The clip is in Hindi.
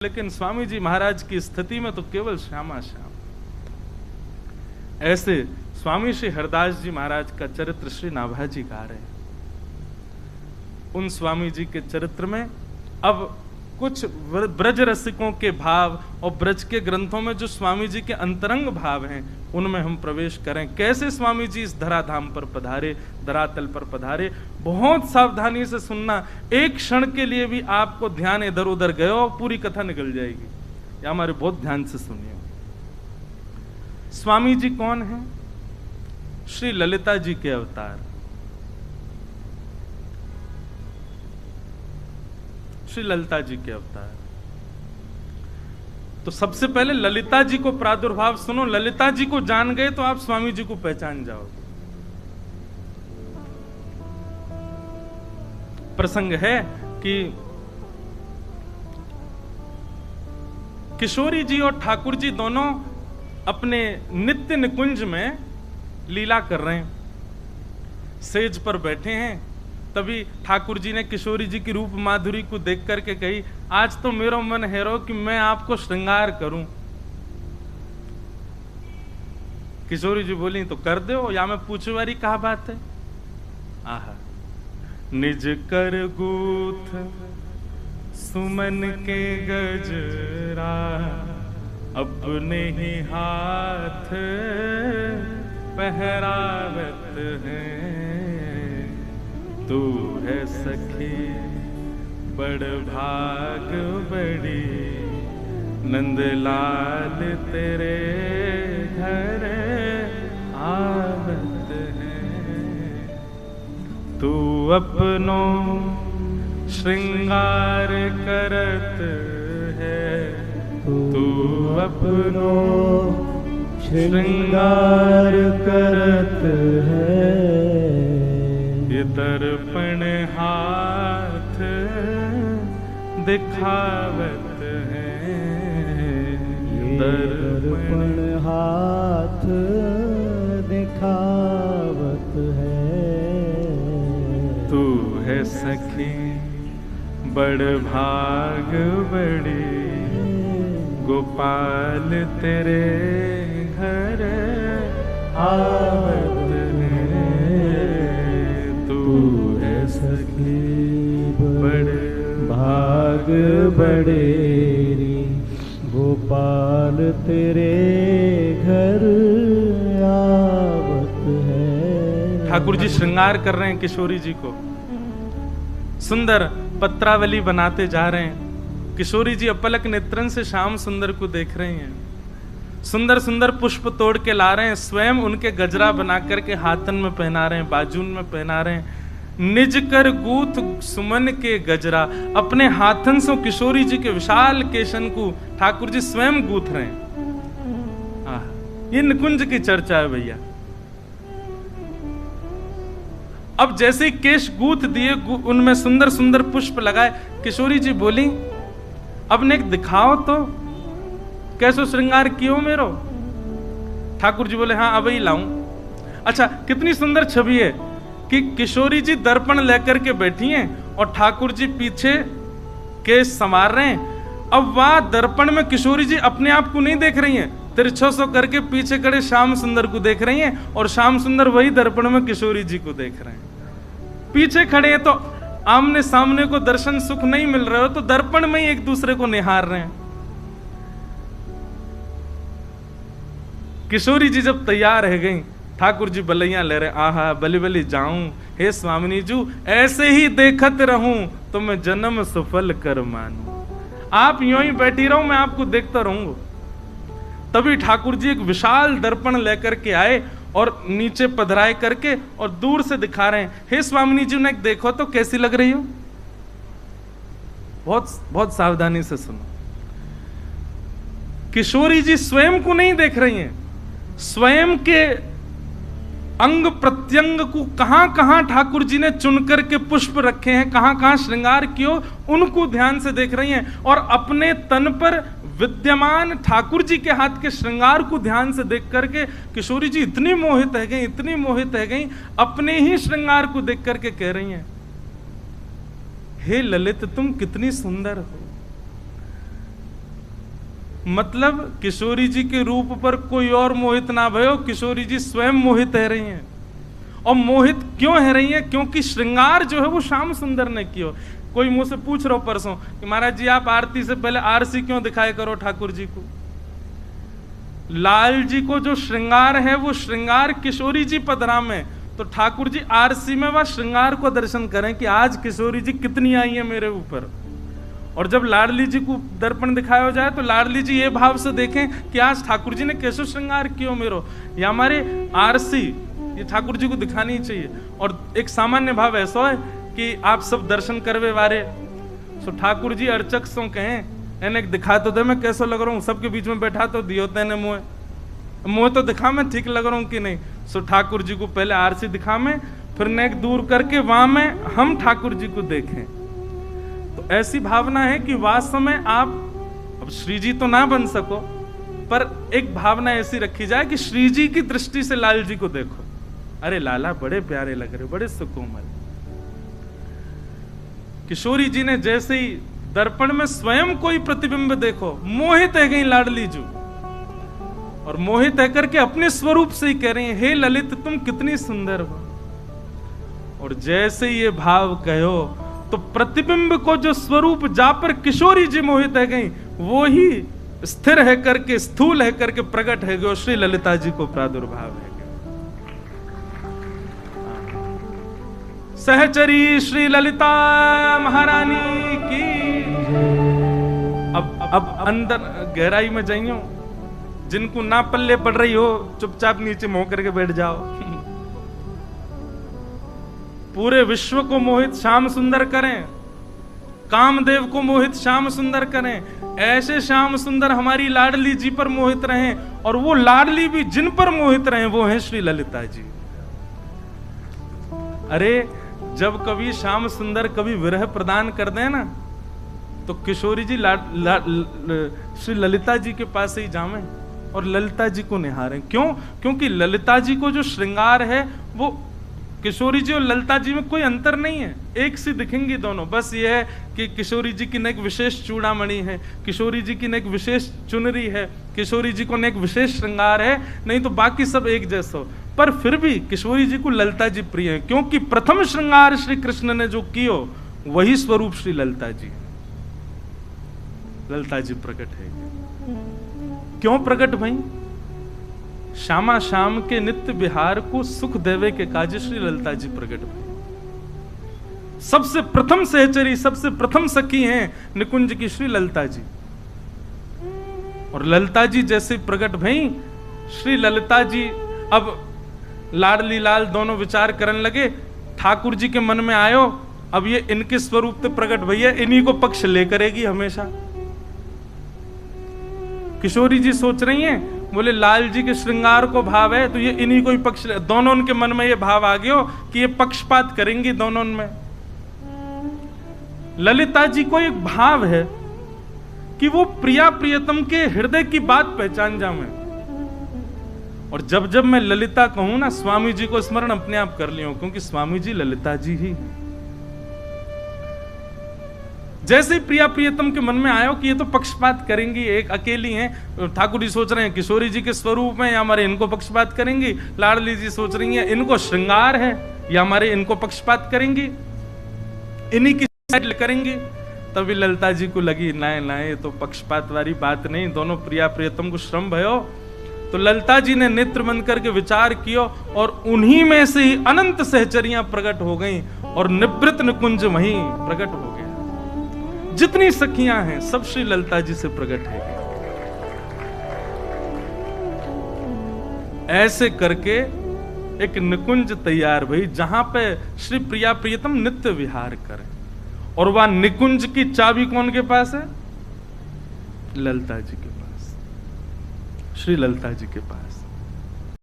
लेकिन स्वामी जी महाराज की स्थिति में तो केवल श्यामा श्याम। ऐसे स्वामी श्री हरदास जी महाराज का चरित्र श्री नाभाजी गा रहे हैं। उन स्वामी जी के चरित्र में अब कुछ ब्रज रसिकों के भाव और ब्रज के ग्रंथों में जो स्वामी जी के अंतरंग भाव हैं उनमें हम प्रवेश करें। कैसे स्वामी जी इस धराधाम पर पधारे, धरातल पर पधारे, बहुत सावधानी से सुनना। एक क्षण के लिए भी आपको ध्यान इधर उधर गए और पूरी कथा निकल जाएगी। या हमारे बहुत ध्यान से सुनिए। स्वामी जी कौन है? श्री ललिता जी के अवतार, श्री ललिता जी के अवतार। तो सबसे पहले ललिता जी को प्रादुर्भाव सुनो। ललिता जी को जान गए तो आप स्वामी जी को पहचान जाओगे। प्रसंग है कि किशोरी जी और ठाकुर जी दोनों अपने नित्य निकुंज में लीला कर रहे हैं। सेज पर बैठे हैं, तभी ठाकुर जी ने किशोरी जी की रूप माधुरी को देख करके कही, आज तो मेरा मन हैरो कि मैं आपको श्रृंगार करूं। किशोरी जी बोली, तो कर दो, या मैं पूछवारी कहा बात है। आहा, निज कर गूथ सुमन के गजरा, अपने ही हाथ पहरावत है। तू है सखी बड़ भाग बड़ी, नंदलाल तेरे घर आवत है। तू अपनो श्रृंगार करत है, तू अपनो श्रृंगार करत है। ये दर्पण हाथ दिखावत है, ये दर्पण हाथ दिखावत है। तू है सखी बड़ भाग बड़ी, गोपाल तेरे घर आवत सखी बड़ भाग बड़ेरी, गोपाल तेरे घर आवत है। ठाकुर जी श्रृंगार कर रहे हैं किशोरी जी को, सुंदर पत्रावली बनाते जा रहे हैं। किशोरी जी अपलक नेत्रन से श्याम सुंदर को देख रही हैं। सुंदर सुंदर पुष्प तोड़ के ला रहे हैं, स्वयं उनके गजरा बना करके हाथन में पहना रहे हैं, बाजून में पहना रहे हैं। निज कर गूथ सुमन के गजरा, अपने हाथन से किशोरी जी के विशाल केशन को ठाकुर जी स्वयं गूथ रहे हैं। ये निकुंज की चर्चा है भैया। अब जैसे ही केश गूथ दिए, उनमें सुंदर सुंदर पुष्प लगाए, किशोरी जी बोली, अब ने दिखाओ तो कैसो श्रृंगार कियो मेरो। ठाकुर जी बोले, हाँ अब ही लाऊं। अच्छा, कितनी सुंदर छवि है कि किशोरी जी दर्पण लेकर के बैठी हैं और ठाकुर जी पीछे केश संवार रहे हैं। अब वह दर्पण में किशोरी जी अपने आप को नहीं देख रही हैं, तिरछो सो करके पीछे खड़े श्याम सुंदर को देख रही हैं, और श्याम सुंदर वही दर्पण में किशोरी जी को देख रहे हैं। पीछे खड़े हैं तो आमने सामने को दर्शन सुख नहीं मिल रहा हो, तो दर्पण में ही एक दूसरे को निहार रहे हैं। किशोरी जी जब तैयार रह गई, ठाकुर जी बलैया ले रहे, आहा बलि बलि जाऊं, हे स्वामिनी जू ऐसे ही देखत रहूं तो मैं जन्म सफल कर मानूं। आप यूं ही बैठी रहो, मैं आपको देखता रहूंगा। तभी ठाकुर जी एक विशाल दर्पण लेकर के आए और नीचे पधराए करके और दूर से दिखा रहे हैं, हे स्वामिनी जी ने देखो तो कैसी लग रही हो। बहुत बहुत सावधानी से सुनो। किशोरी जी स्वयं को नहीं देख रही हैं, स्वयं के अंग प्रत्यंग को कहां कहां ठाकुर जी ने चुन करके पुष्प रखे हैं, कहां कहां श्रृंगार कियो, उनको ध्यान से देख रही हैं। और अपने तन पर विद्यमान ठाकुर जी के हाथ के श्रृंगार को ध्यान से देख करके किशोरी जी इतनी मोहित है गई, इतनी मोहित है गई, अपने ही श्रृंगार को देख करके कह रही हैं, हे ललित तुम कितनी सुंदर हो। मतलब किशोरी जी के रूप पर कोई और मोहित ना भयो, किशोरी जी स्वयं मोहित है रही हैं। और मोहित क्यों है रही है? क्योंकि श्रृंगार जो है वो श्याम सुंदर ने किया। कोई मुझसे पूछ रहा हो परसों कि महाराज जी आप आरती से पहले आरसी क्यों दिखाए करो ठाकुर जी को? लाल जी को जो श्रृंगार है वो श्रृंगार किशोरी जी पधरा में, तो ठाकुर जी आरसी में वह श्रृंगार को दर्शन करें कि आज किशोरी जी कितनी आई है मेरे ऊपर। और जब लाडली जी को दर्पण दिखाया जाए तो लाडली जी ये भाव से देखें कि आज ठाकुर जी ने कैसे श्रृंगार किया मेरो, या हमारे आरसी ये ठाकुर जी को दिखानी चाहिए। और एक सामान्य भाव ऐसा है कि आप सब दर्शन करवे वारे, सो ठाकुर जी अर्चक सो कहें एने दिखा तो दे मैं कैसा लग रहा हूँ, सबके बीच में बैठा तो दियो तेने मुँह तो दिखा मैं ठीक लग रहा हूँ कि नहीं। सो ठाकुर जी को पहले आरसी दिखा में, फिर नेक दूर करके वहां में हम ठाकुर जी को देखें। तो ऐसी भावना है कि वास्तव में आप अब श्री जी तो ना बन सको, पर एक भावना ऐसी रखी जाए कि श्री जी की दृष्टि से लाल जी को देखो, अरे लाला बड़े प्यारे लग रहे, बड़े सुकोमल। किशोरी जी ने जैसे ही दर्पण में स्वयं कोई प्रतिबिंब देखो, मोहित है गई लाडली जू, और मोहित है करके अपने स्वरूप से ही कह रही है, हे ललित तुम कितनी सुंदर हो। और जैसे ये भाव कहो तो प्रतिबिंब को जो स्वरूप जा पर किशोरी जी मोहित है गई, वो ही स्थिर है करके स्थूल है करके प्रकट है गयो श्री ललिता जी को प्रादुर्भाव है। सहचरी श्री ललिता महारानी की। अब अंदर गहराई में जाइयो, जिनको ना पल्ले पड़ रही हो चुपचाप नीचे मुंह करके बैठ जाओ। पूरे विश्व को मोहित श्याम सुंदर करें, कामदेव को मोहित श्याम सुंदर करें, ऐसे श्याम सुंदर हमारी लाडली जी पर मोहित रहें, और वो लाडली भी जिन पर मोहित रहें वो हैं श्री ललिता जी। अरे जब कभी श्याम सुंदर कभी विरह प्रदान कर दें ना, तो किशोरी जी श्री ललिता जी के पास ही जावें और ललिता जी को निहारें। क्यों? क्योंकि ललिता जी को जो श्रृंगार है वो किशोरी जी और ललिता जी में कोई अंतर नहीं है, एक सी दिखेंगी दोनों। बस ये है कि किशोरी जी की नेक विशेष चूड़ामणि है, किशोरी जी की नेक विशेष चुनरी है, किशोरी जी को नेक विशेष श्रृंगार है, नहीं तो बाकी सब एक जैसा हो। पर फिर भी किशोरी जी को ललिता जी प्रिय है, क्योंकि प्रथम श्रृंगार श्री कृष्ण ने जो कियो वही स्वरूप श्री ललिता जी। ललिता जी प्रकट है। क्यों प्रकट भई? श्यामा श्याम के नित्य विहार को सुख देवे के काज श्री ललिता जी प्रकट भई। सबसे प्रथम सहचरी, सबसे प्रथम सखी हैं निकुंज की श्री ललिता जी। और ललिता जी जैसे प्रकट भई, श्री ललिता जी अब लाडली लाल दोनों विचार करने लगे। ठाकुर जी के मन में आयो, अब ये इनके स्वरूप से प्रकट भैया, इन्हीं को पक्ष ले करेगी हमेशा। किशोरी जी सोच रही हैं, बोले लाल जी के श्रृंगार को भाव है तो ये इन्हीं को ही पक्ष, दोनों उनके मन में ये भाव आ गया कि ये पक्षपात करेंगी दोनों में। ललिता जी को एक भाव है कि वो प्रिया प्रियतम के हृदय की बात पहचान जाऊं। और जब जब मैं ललिता कहूं ना, स्वामी जी को स्मरण अपने आप कर लियो, क्योंकि स्वामी जी ललिता जी ही। जैसे ही प्रिया प्रियतम के मन में आयो कि ये तो पक्षपात करेंगी, एक अकेली हैं, ठाकुर जी सोच रहे हैं किशोरी जी के स्वरूप में या हमारे इनको पक्षपात करेंगी, लाडली जी सोच रही हैं इनको श्रृंगार है या हमारे इनको पक्षपात करेंगी, इन्हीं की साइड करेंगी। तभी ललिता जी को लगी नाय नाय ये तो पक्षपात वाली बात नहीं, दोनों प्रिया प्रियतम को श्रम भयो। तो ललिता जी ने नेत्र बंद करके विचार किया और उन्हीं में से ही अनंत सहचरियां प्रकट हो गईं और निवृत्त निकुंज वहीं प्रकट हो गया। जितनी सखियां हैं सब श्री ललिता जी से प्रकट है। ऐसे करके एक निकुंज तैयार भई जहां पे श्री प्रिया प्रियतम नित्य विहार करें। और वह निकुंज की चाबी कौन के पास है? ललिता जी के पास, श्री ललिता जी के पास।